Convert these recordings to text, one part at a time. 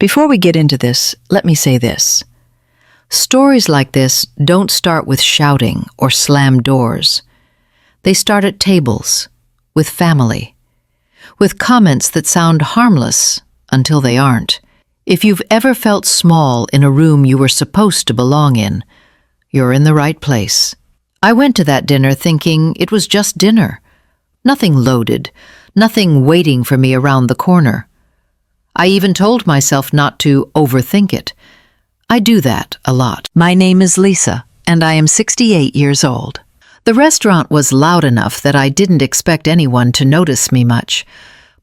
Before we get into this, let me say this. Stories like this don't start with shouting or slammed doors. They start at tables, with family, with comments that sound harmless until they aren't. If you've ever felt small in a room you were supposed to belong in, you're in the right place. I went to that dinner thinking it was just dinner. Nothing loaded, nothing waiting for me around the corner. I even told myself not to overthink it. I do that a lot. My name is Lisa, and I am 68 years old. The restaurant was loud enough that I didn't expect anyone to notice me much.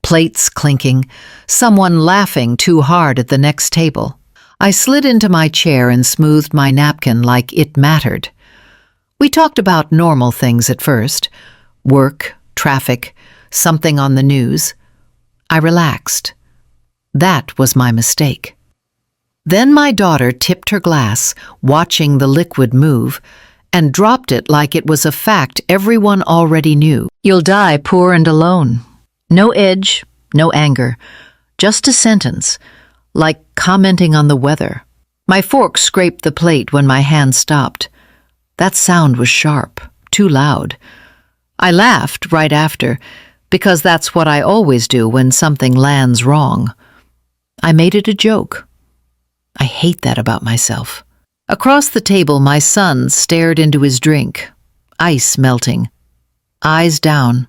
Plates clinking, someone laughing too hard at the next table. I slid into my chair and smoothed my napkin like it mattered. We talked about normal things at first. Work, traffic, something on the news. I relaxed. That was my mistake. Then my daughter tipped her glass, watching the liquid move, and dropped it like it was a fact everyone already knew. You'll die poor and alone. No edge, no anger, just a sentence, like commenting on the weather. My fork scraped the plate when my hand stopped. That sound was sharp, too loud. I laughed right after, because that's what I always do when something lands wrong. I made it a joke. I hate that about myself. Across the table, my son stared into his drink, ice melting, eyes down.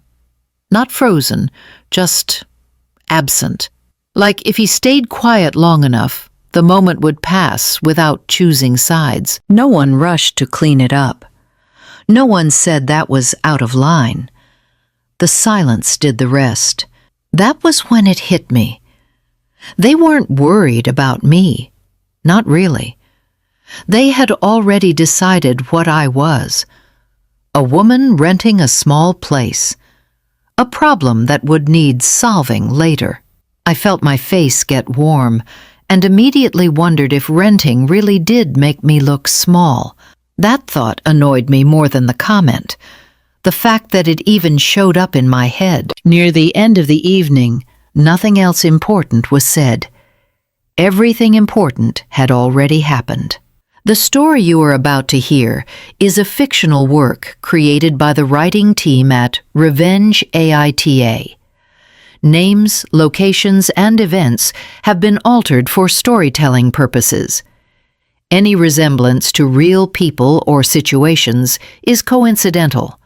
Not frozen, just absent. Like if he stayed quiet long enough, the moment would pass without choosing sides. No one rushed to clean it up. No one said that was out of line. The silence did the rest. That was when it hit me. They weren't worried about me. Not really. They had already decided what I was. A woman renting a small place. A problem that would need solving later. I felt my face get warm and immediately wondered if renting really did make me look small. That thought annoyed me more than the comment. The fact that it even showed up in my head. Near the end of the evening, nothing else important was said. Everything important had already happened. The story you are about to hear is a fictional work created by the writing team at Revenge AITA. Names, locations, and events have been altered for storytelling purposes. Any resemblance to real people or situations is coincidental,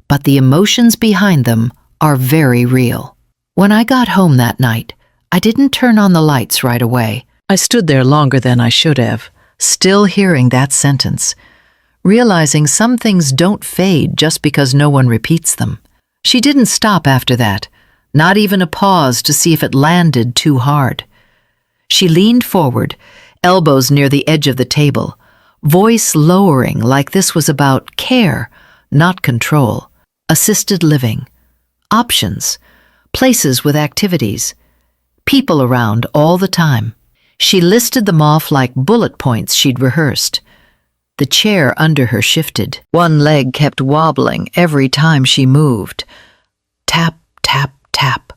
but the emotions behind them are very real. When I got home that night, I didn't turn on the lights right away. I stood there longer than I should have, still hearing that sentence, realizing some things don't fade just because no one repeats them. She didn't stop after that, not even a pause to see if it landed too hard. She leaned forward, elbows near the edge of the table, voice lowering like this was about care, not control, assisted living, options, places with activities, people around all the time. She listed them off like bullet points she'd rehearsed. The chair under her shifted. One leg kept wobbling every time she moved. Tap, tap, tap.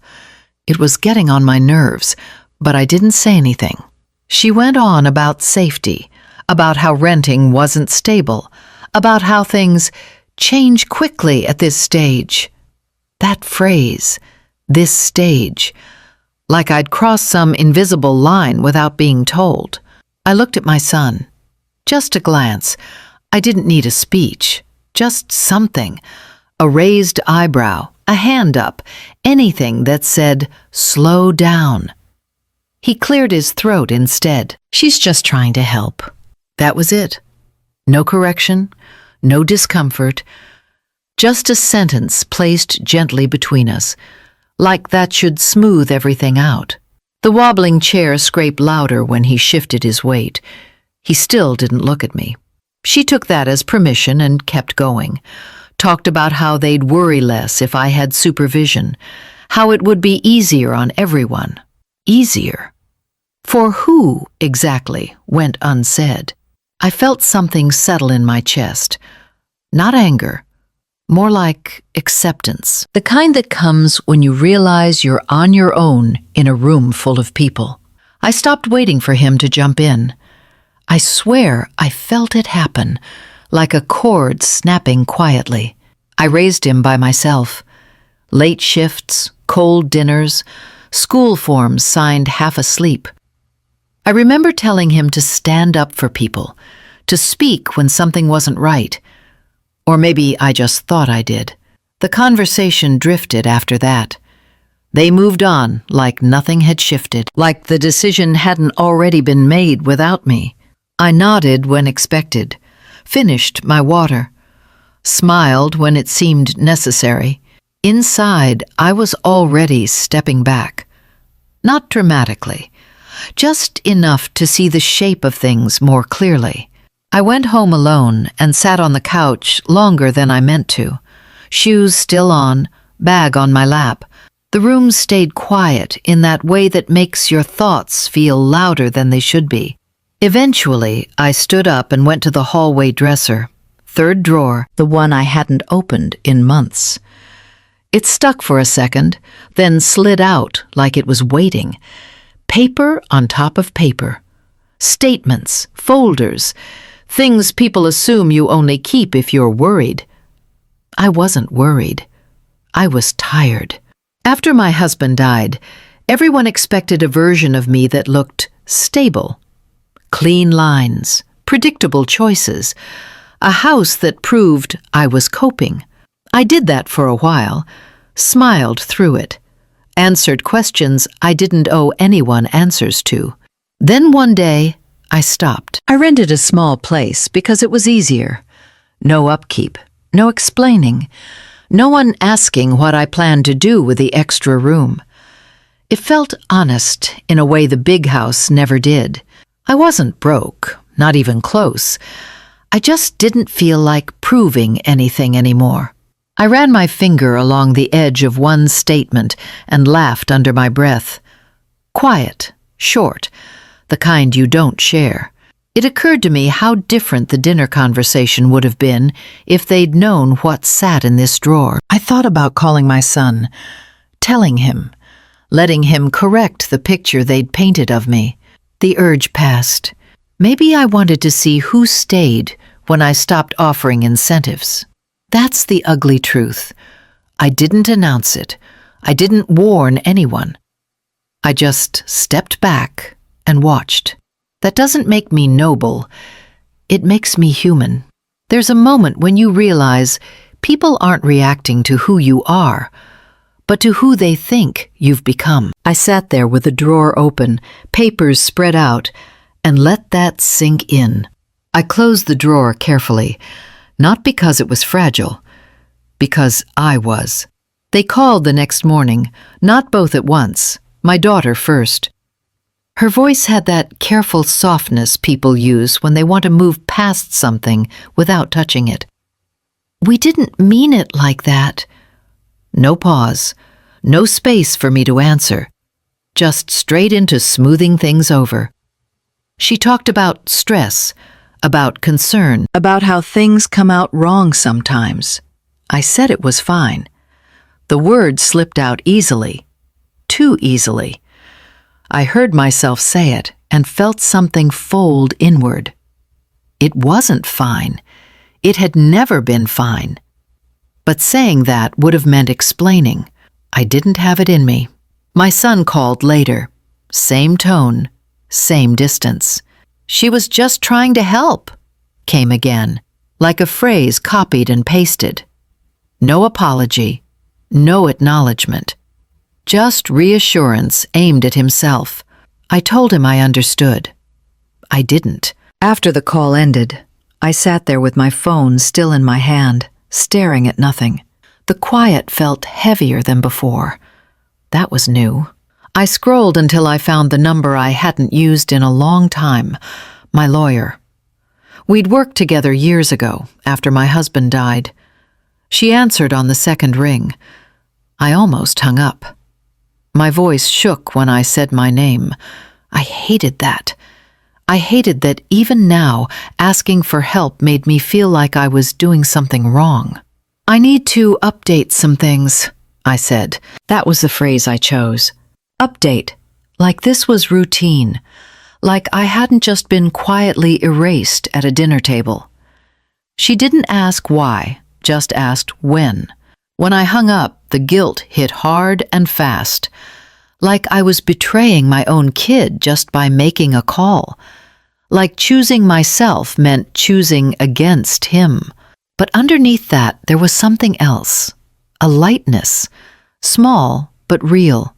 It was getting on my nerves, but I didn't say anything. She went on about safety, about how renting wasn't stable, about how things change quickly at this stage. That phrase, this stage, like I'd crossed some invisible line without being told. I looked at my son. Just a glance. I didn't need a speech. Just something. A raised eyebrow, a hand up, anything that said, "Slow down." He cleared his throat instead. "She's just trying to help." That was it. No correction, no discomfort, just a sentence placed gently between us, like that should smooth everything out. The wobbling chair scraped louder when he shifted his weight. He still didn't look at me. She took that as permission and kept going. Talked about how they'd worry less if I had supervision, how it would be easier on everyone. Easier? For who, exactly, went unsaid. I felt something settle in my chest. Not anger. More like acceptance. The kind that comes when you realize you're on your own in a room full of people. I stopped waiting for him to jump in. I swear I felt it happen, like a cord snapping quietly. I raised him by myself. Late shifts, cold dinners, school forms signed half asleep. I remember telling him to stand up for people, to speak when something wasn't right. Or maybe I just thought I did. The conversation drifted after that. They moved on like nothing had shifted, like the decision hadn't already been made without me. I nodded when expected, finished my water, smiled when it seemed necessary. Inside, I was already stepping back. Not dramatically, just enough to see the shape of things more clearly. I went home alone and sat on the couch longer than I meant to, shoes still on, bag on my lap. The room stayed quiet in that way that makes your thoughts feel louder than they should be. Eventually, I stood up and went to the hallway dresser, third drawer, the one I hadn't opened in months. It stuck for a second, then slid out like it was waiting. Paper on top of paper. Statements, folders, things people assume you only keep if you're worried. I wasn't worried. I was tired. After my husband died, everyone expected a version of me that looked stable. Clean lines, predictable choices, a house that proved I was coping. I did that for a while, smiled through it, answered questions I didn't owe anyone answers to. Then one day, I stopped. I rented a small place because it was easier. No upkeep, no explaining, no one asking what I planned to do with the extra room. It felt honest in a way the big house never did. I wasn't broke, not even close. I just didn't feel like proving anything anymore. I ran my finger along the edge of one statement and laughed under my breath. Quiet, short, the kind you don't share. It occurred to me how different the dinner conversation would have been if they'd known what sat in this drawer. I thought about calling my son, telling him, letting him correct the picture they'd painted of me. The urge passed. Maybe I wanted to see who stayed when I stopped offering incentives. That's the ugly truth. I didn't announce it. I didn't warn anyone. I just stepped back and watched. That doesn't make me noble. It makes me human. There's a moment when you realize people aren't reacting to who you are, but to who they think you've become. I sat there with the drawer open, papers spread out, and let that sink in. I closed the drawer carefully, not because it was fragile, because I was. They called the next morning, not both at once, my daughter first. Her voice had that careful softness people use when they want to move past something without touching it. We didn't mean it like that. No pause, no space for me to answer, just straight into smoothing things over. She talked about stress, about concern, about how things come out wrong sometimes. I said it was fine. The words slipped out easily, too easily. I heard myself say it and felt something fold inward. It wasn't fine. It had never been fine. But saying that would have meant explaining. I didn't have it in me. My son called later. Same tone, same distance. She was just trying to help, came again, like a phrase copied and pasted. No apology, no acknowledgement. Just reassurance aimed at himself. I told him I understood. I didn't. After the call ended, I sat there with my phone still in my hand, staring at nothing. The quiet felt heavier than before. That was new. I scrolled until I found the number I hadn't used in a long time, my lawyer. We'd worked together years ago, after my husband died. She answered on the second ring. I almost hung up. My voice shook when I said my name. I hated that. I hated that even now, asking for help made me feel like I was doing something wrong. I need to update some things, I said. That was the phrase I chose. Update. Like this was routine, like I hadn't just been quietly erased at a dinner table. She didn't ask why, just asked when. When I hung up, the guilt hit hard and fast, like I was betraying my own kid just by making a call. Like choosing myself meant choosing against him. But underneath that, there was something else, a lightness, small but real.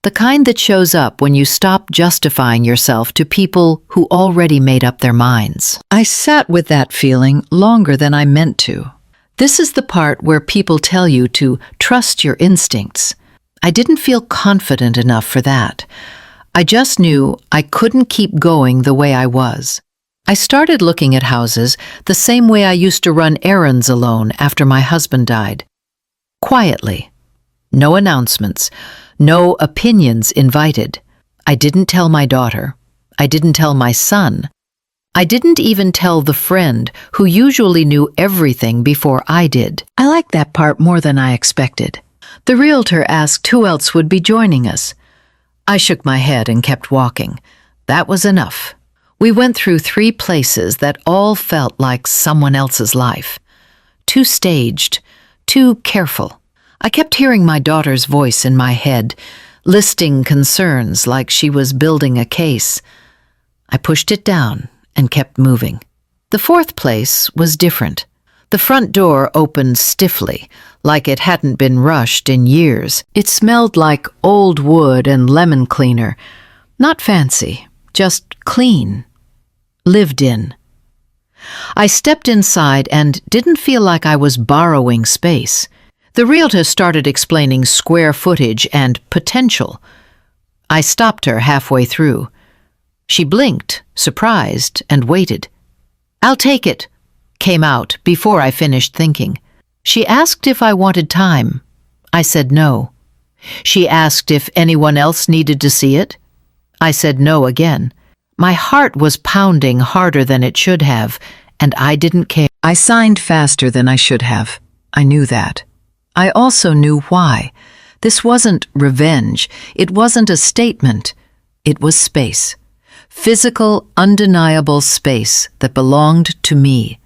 The kind that shows up when you stop justifying yourself to people who already made up their minds. I sat with that feeling longer than I meant to. This is the part where people tell you to trust your instincts. I didn't feel confident enough for that. I just knew I couldn't keep going the way I was. I started looking at houses the same way I used to run errands alone after my husband died. Quietly. No announcements. No opinions invited. I didn't tell my daughter. I didn't tell my son. I didn't even tell the friend who usually knew everything before I did. I liked that part more than I expected. The realtor asked who else would be joining us. I shook my head and kept walking. That was enough. We went through 3 places that all felt like someone else's life. Too staged, too careful. I kept hearing my daughter's voice in my head, listing concerns like she was building a case. I pushed it down and kept moving. The 4th place was different. The front door opened stiffly, like it hadn't been rushed in years. It smelled like old wood and lemon cleaner. Not fancy, just clean. Lived in. I stepped inside and didn't feel like I was borrowing space. The realtor started explaining square footage and potential. I stopped her halfway through. She blinked, surprised, and waited. "I'll take it," came out before I finished thinking. She asked if I wanted time. I said no. She asked if anyone else needed to see it. I said no again. My heart was pounding harder than it should have, and I didn't care. I signed faster than I should have. I knew that. I also knew why. This wasn't revenge. It wasn't a statement. It was space. Physical, undeniable space that belonged to me.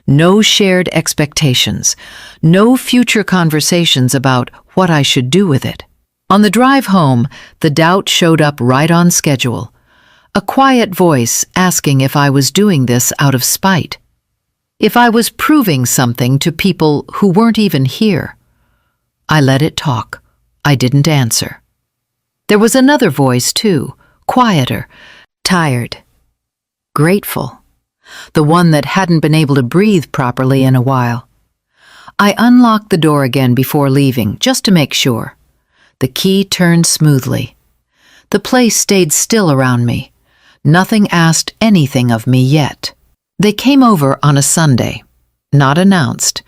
No shared expectations. No future conversations about what I should do with it. On the drive home, the doubt showed up right on schedule. A quiet voice asking if I was doing this out of spite. If I was proving something to people who weren't even here. I let it talk. I didn't answer. There was another voice, too, quieter, tired, grateful, the one that hadn't been able to breathe properly in a while. I unlocked the door again before leaving, just to make sure. The key turned smoothly. The place stayed still around me. Nothing asked anything of me yet. They came over on a Sunday, not announced,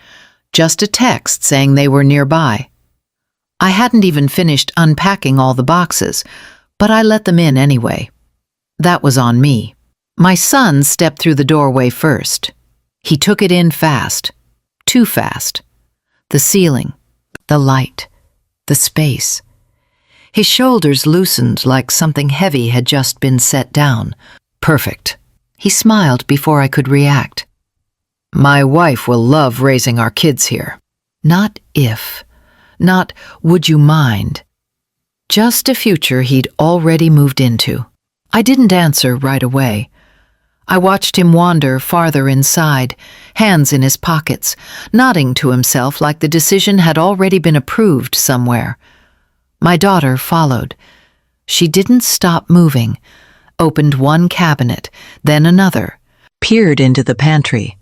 just a text saying they were nearby. I hadn't even finished unpacking all the boxes, but I let them in anyway. That was on me. My son stepped through the doorway first. He took it in fast, too fast. The ceiling, the light, the space. His shoulders loosened like something heavy had just been set down. Perfect. He smiled before I could react. "My wife will love raising our kids here." Not if. Not would you mind. Just a future he'd already moved into. I didn't answer right away. I watched him wander farther inside, hands in his pockets, nodding to himself like the decision had already been approved somewhere. My daughter followed. She didn't stop moving, opened one cabinet, then another, peered into the pantry,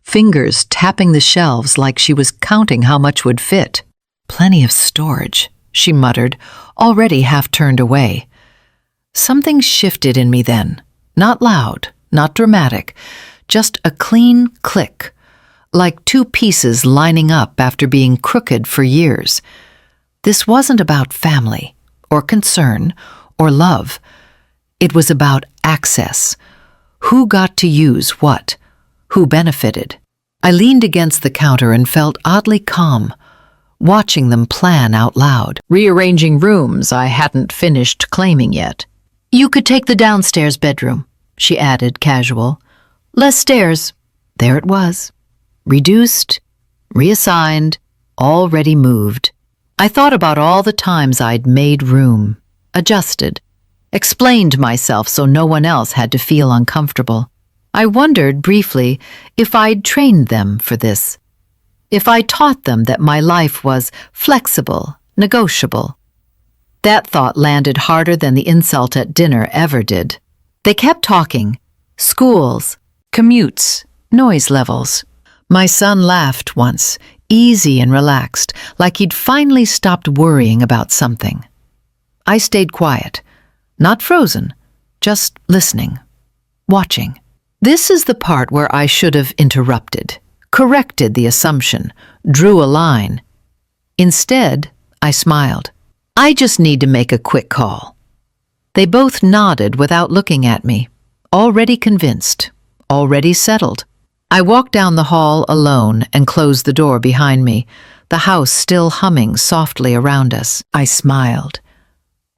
fingers tapping the shelves like she was counting how much would fit. "Plenty of storage," she muttered, already half turned away. Something shifted in me then, not loud, not dramatic, just a clean click, like 2 pieces lining up after being crooked for years. This wasn't about family, or concern, or love. It was about access. Who got to use what? Who benefited? I leaned against the counter and felt oddly calm. watching them plan out loud, rearranging rooms I hadn't finished claiming yet. "You could take the downstairs bedroom," she added, casual. "Less stairs." There it was. Reduced, reassigned, already moved. I thought about all the times I'd made room, adjusted, explained myself so no one else had to feel uncomfortable. I wondered briefly if I'd trained them for this, if I taught them that my life was flexible, negotiable. That thought landed harder than the insult at dinner ever did. They kept talking. Schools, commutes, noise levels. My son laughed once, easy and relaxed, like he'd finally stopped worrying about something. I stayed quiet, not frozen, just listening, watching. This is the part where I should have interrupted, corrected the assumption, drew a line. Instead, I smiled. "I just need to make a quick call." They both nodded without looking at me, already convinced, already settled. I walked down the hall alone and closed the door behind me, the house still humming softly around us. I smiled.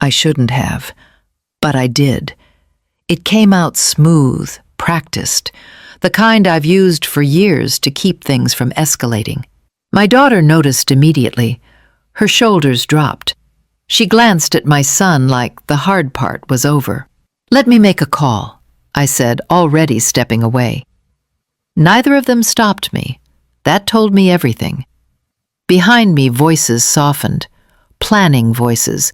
I shouldn't have, but I did. It came out smooth, practiced, the kind I've used for years to keep things from escalating. My daughter noticed immediately. Her shoulders dropped. She glanced at my son like the hard part was over. "Let me make a call," I said, already stepping away. Neither of them stopped me. That told me everything. Behind me, voices softened, planning voices,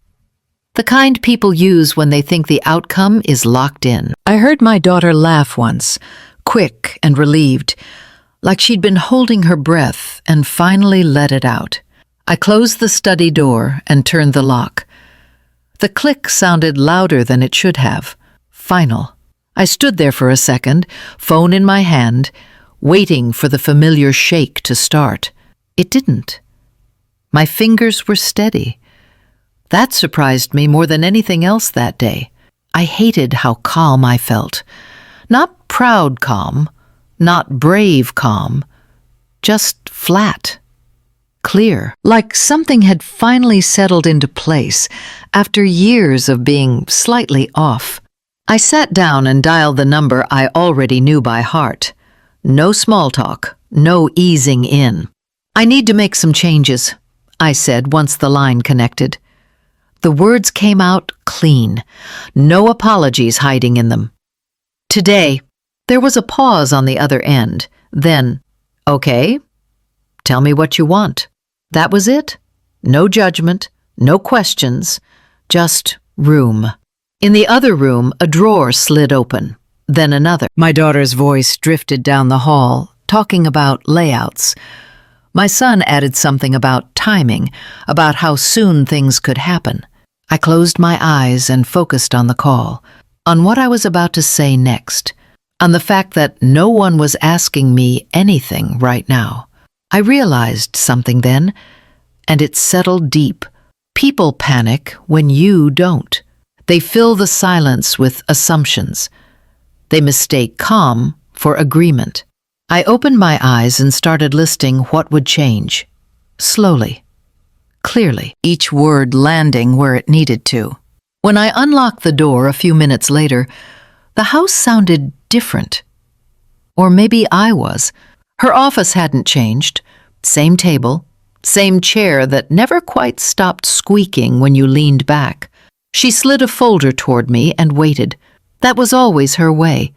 the kind people use when they think the outcome is locked in. I heard my daughter laugh once, quick and relieved, like she'd been holding her breath and finally let it out. I closed the study door and turned the lock. The click sounded louder than it should have. Final. I stood there for a second, phone in my hand, waiting for the familiar shake to start. It didn't. My fingers were steady. That surprised me more than anything else that day. I hated how calm I felt. Not proud calm, not brave calm, just flat, clear, like something had finally settled into place after years of being slightly off. I sat down and dialed the number I already knew by heart. No small talk, no easing in. "I need to make some changes," I said once the line connected. The words came out clean, no apologies hiding in them. "Today." There was a pause on the other end, then, "Okay, tell me what you want." That was it. No judgment, no questions, just room. In the other room, a drawer slid open, then another. My daughter's voice drifted down the hall, talking about layouts. My son added something about timing, about how soon things could happen. I closed my eyes and focused on the call, on what I was about to say next, on the fact that no one was asking me anything right now. I realized something then, and it settled deep. People panic when you don't. They fill the silence with assumptions. They mistake calm for agreement. I opened my eyes and started listing what would change. Slowly, clearly, each word landing where it needed to. When I unlocked the door a few minutes later, the house sounded different. Or maybe I was. Her office hadn't changed. Same table, same chair that never quite stopped squeaking when you leaned back. She slid a folder toward me and waited. That was always her way.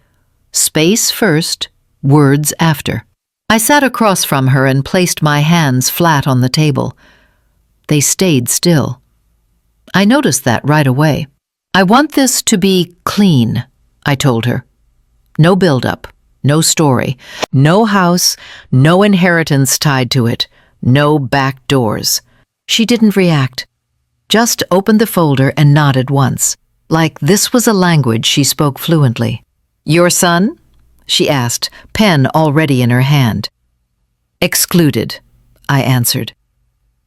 Space first, words after. I sat across from her and placed my hands flat on the table. They stayed still. I noticed that right away. "I want this to be clean," I told her. "No build-up, no story, no house, no inheritance tied to it, no back doors." She didn't react, just opened the folder and nodded once, like this was a language she spoke fluently. "Your son?" she asked, pen already in her hand. "Excluded," I answered.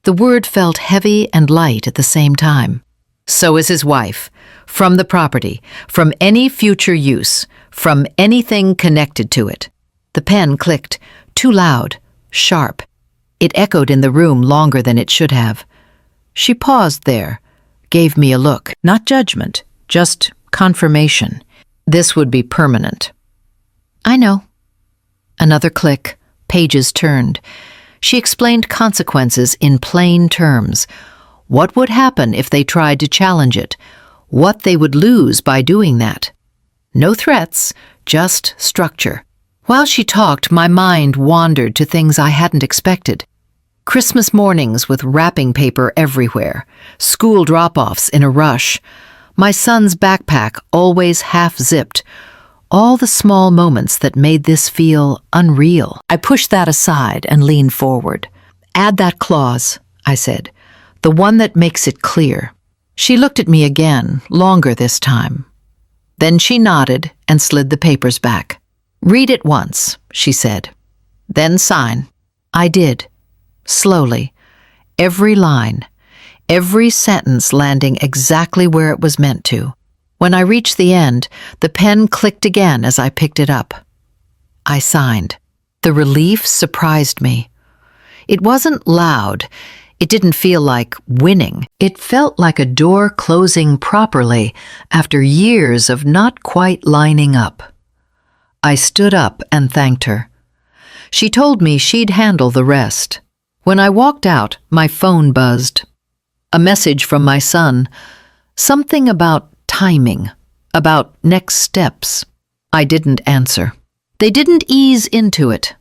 The word felt heavy and light at the same time. "So is his wife. From the property, from any future use, from anything connected to it." The pen clicked, too loud, sharp. It echoed in the room longer than it should have. She paused there, gave me a look, not judgment, just confirmation. This would be permanent. I know. Another click, pages turned. She explained consequences in plain terms. What would happen if they tried to challenge it? What they would lose by doing that? No threats, just structure. While she talked, my mind wandered to things I hadn't expected. Christmas mornings with wrapping paper everywhere, school drop-offs in a rush, my son's backpack always half-zipped, all the small moments that made this feel unreal. I pushed that aside and leaned forward. Add that clause, I said, the one that makes it clear. She looked at me again, longer this time. Then she nodded and slid the papers back. Read it once, she said. Then sign. I did. Slowly. Every line. Every sentence landing exactly where it was meant to. When I reached the end, the pen clicked again as I picked it up. I signed. The relief surprised me. It wasn't loud. It didn't feel like winning. It felt like a door closing properly after years of not quite lining up. I stood up and thanked her. She told me she'd handle the rest. When I walked out, my phone buzzed. A message from my son. Something about timing, about next steps. I didn't answer. They didn't ease into it.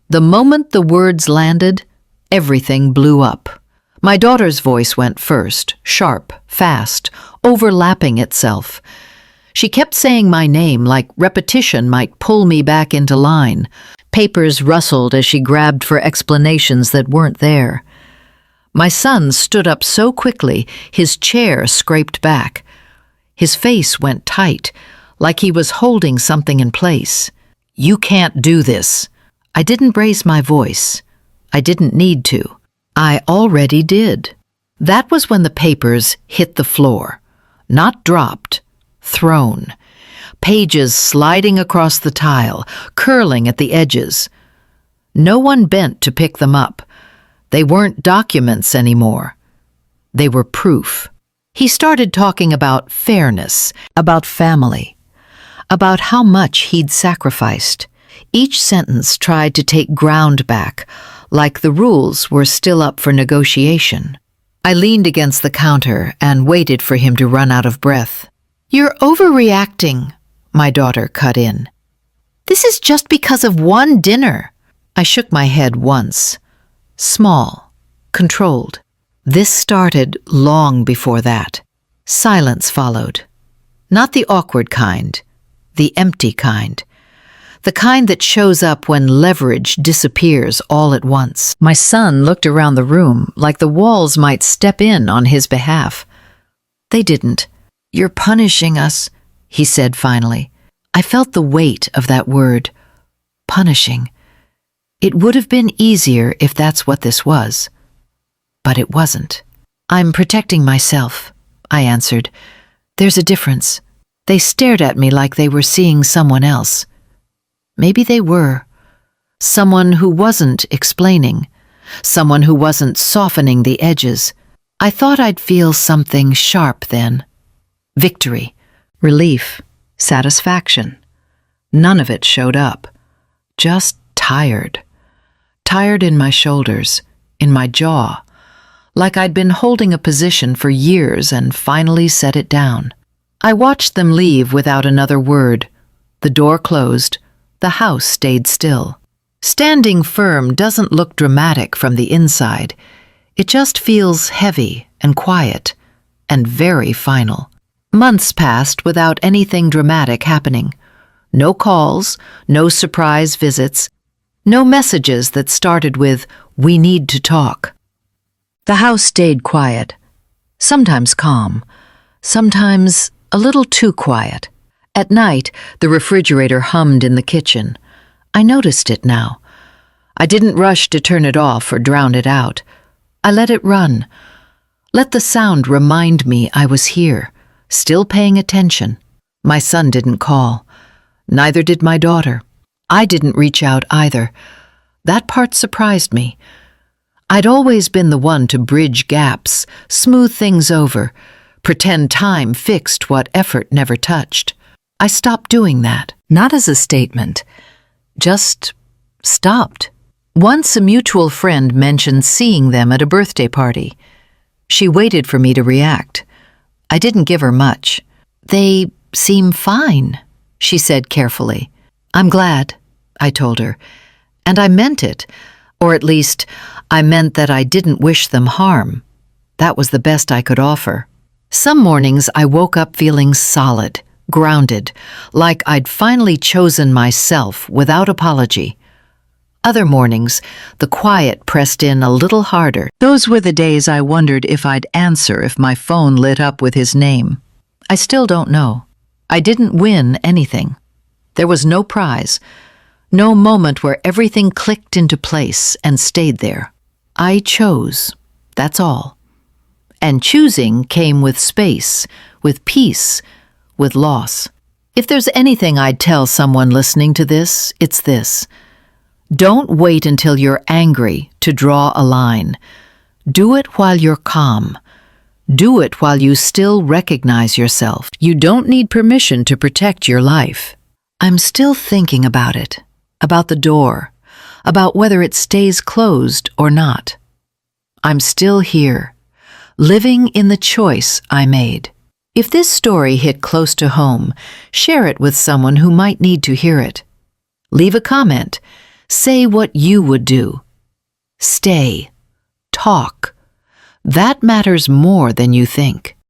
The moment the words landed, everything blew up. My daughter's voice went first, sharp, fast, overlapping itself. She kept saying my name like repetition might pull me back into line. Papers rustled as she grabbed for explanations that weren't there. My son stood up so quickly, his chair scraped back. His face went tight, like he was holding something in place. You can't do this. I didn't raise my voice. I didn't need to. I already did. That was when the papers hit the floor. Not dropped, thrown. Pages sliding across the tile, curling at the edges. No one bent to pick them up. They weren't documents anymore. They were proof. He started talking about fairness, about family, about how much he'd sacrificed. Each sentence tried to take ground back, like the rules were still up for negotiation. I leaned against the counter and waited for him to run out of breath. You're overreacting, my daughter cut in. This is just because of one dinner. I shook my head once. Small, controlled. This started long before that. Silence followed. Not the awkward kind, the empty kind. The kind that shows up when leverage disappears all at once. My son looked around the room like the walls might step in on his behalf. They didn't. You're punishing us, he said finally. I felt the weight of that word, punishing. It would have been easier if that's what this was. But it wasn't. I'm protecting myself, I answered. There's a difference. They stared at me like they were seeing someone else. Maybe they were. Someone who wasn't explaining. Someone who wasn't softening the edges. I thought I'd feel something sharp then. Victory, relief, satisfaction. None of it showed up. Just tired. Tired in my shoulders, in my jaw. Like I'd been holding a position for years and finally set it down. I watched them leave without another word. The door closed. The house stayed still. Standing firm doesn't look dramatic from the inside. It just feels heavy and quiet and very final. Months passed without anything dramatic happening. No calls, no surprise visits, no messages that started with, "We need to talk." The house stayed quiet, sometimes calm, sometimes a little too quiet. At night, the refrigerator hummed in the kitchen. I noticed it now. I didn't rush to turn it off or drown it out. I let it run. Let the sound remind me I was here, still paying attention. My son didn't call. Neither did my daughter. I didn't reach out either. That part surprised me. I'd always been the one to bridge gaps, smooth things over, pretend time fixed what effort never touched. I stopped doing that. Not as a statement, just stopped. Once a mutual friend mentioned seeing them at a birthday party. She waited for me to react. I didn't give her much. "They seem fine," she said carefully. "I'm glad," I told her. And I meant it, or at least, I meant that I didn't wish them harm. That was the best I could offer. Some mornings I woke up feeling solid, grounded, like I'd finally chosen myself without apology. Other mornings, the quiet pressed in a little harder. Those were the days I wondered if I'd answer if my phone lit up with his name. I still don't know. I didn't win anything. There was no prize, no moment where everything clicked into place and stayed there. I chose, that's all. And choosing came with space, with peace, with loss. If there's anything I'd tell someone listening to this, it's this. Don't wait until you're angry to draw a line. Do it while you're calm. Do it while you still recognize yourself. You don't need permission to protect your life. I'm still thinking about it, about the door, about whether it stays closed or not. I'm still here, living in the choice I made. If this story hit close to home, share it with someone who might need to hear it. Leave a comment. Say what you would do. Stay. Talk. That matters more than you think.